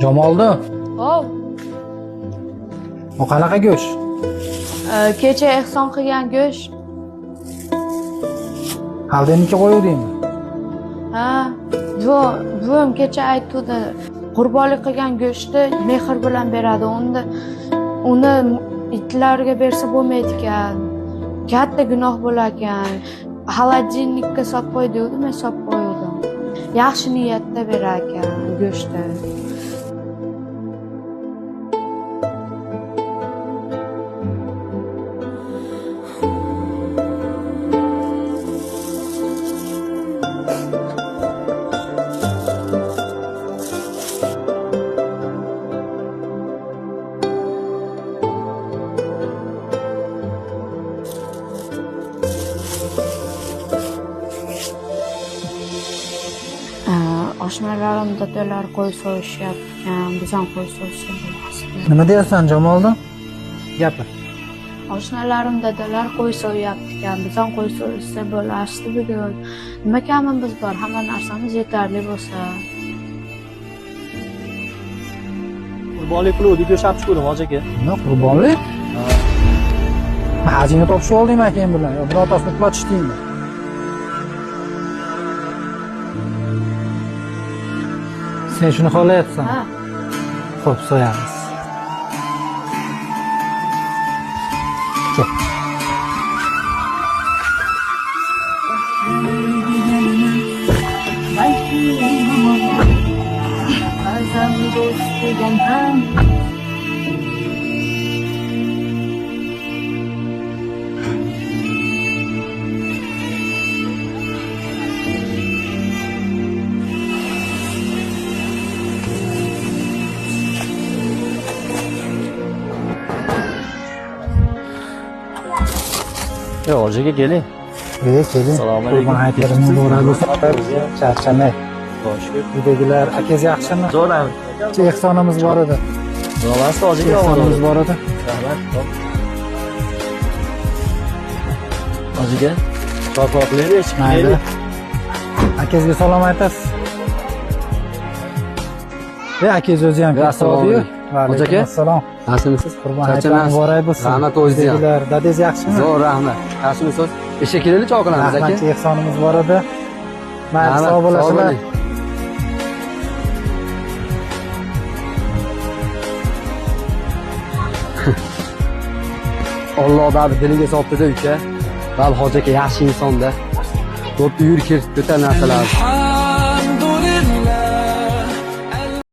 Jamoldi. Hov, O qanaqa go'sht? kecha ehson qilgan go'sht. Xaldeniki qo'yuvdingmi? Ha, buvim kecha aytdi, qurbonlik qilgan go'shtni mehr bilan beradi. Uni itlarga bersa bo'lmaydi ekan. Katta gunoh bo'lar ekan. Xolodilnikka solib qo'y dedi, men solib qo'ydim. Yaxshi niyatda berar ekan go'shtni. Oshnalarim dadalar qo'y so'yishyapti, biz ham qo'y so'ysa bo'lasdi. Nima deyapsan Jamoldi? Gapir. Oshnalarim dadalar qo'y so'yapti ekan, biz ham qo'y so'ysa bo'lasdi bugun. Nima kamimiz bor, hamma narsamiz yetarli bo'lsa. Qurbonlik qiluvdik, go'sht olib chiqdim hoji aka. Nima qurbonlik? Hajini topishib oldingmi akang bilan? Yo birotasini uxlatishdingmi? Sen shuni xohlayapsan? Ha, Xo'p, so'yamiz. Cho'q. Hoji aka keling. Keling. Assalomu alaykum. Qurbon hayitlaring muborak bo'lsin. Charchamay. Bosh Uydagilar akangiz yaxshimi? zo'rami? Ehsonimiz bor edi. Zo'rmasiz hoji aka. Ehsonimiz bor edi. Rahmat. Hoji aka, chorpoqlaylik. Mayli. Akangizga salom aytasiz. Akangiz o'zi ham Assalomu alaykum. Hoji aka. Assalom. Yaxshimisiz? Qurbon hayitlaring muborak bo'lsin. Rahmat o'zingizga. Uydagilar, dadangiz yaxshimi? Zo'r, rahmat. Yaxshimisiz? Ishga kelaylik, choy qilamiz aka. Rahmat, ehsonimiz bor edi. Mayli, sog' bo'lasizlar. Alloh bari diliga solibdi-da uka. Bal hoji aka yaxshi insonda. Bo'pti, yur ko'tar narsalar.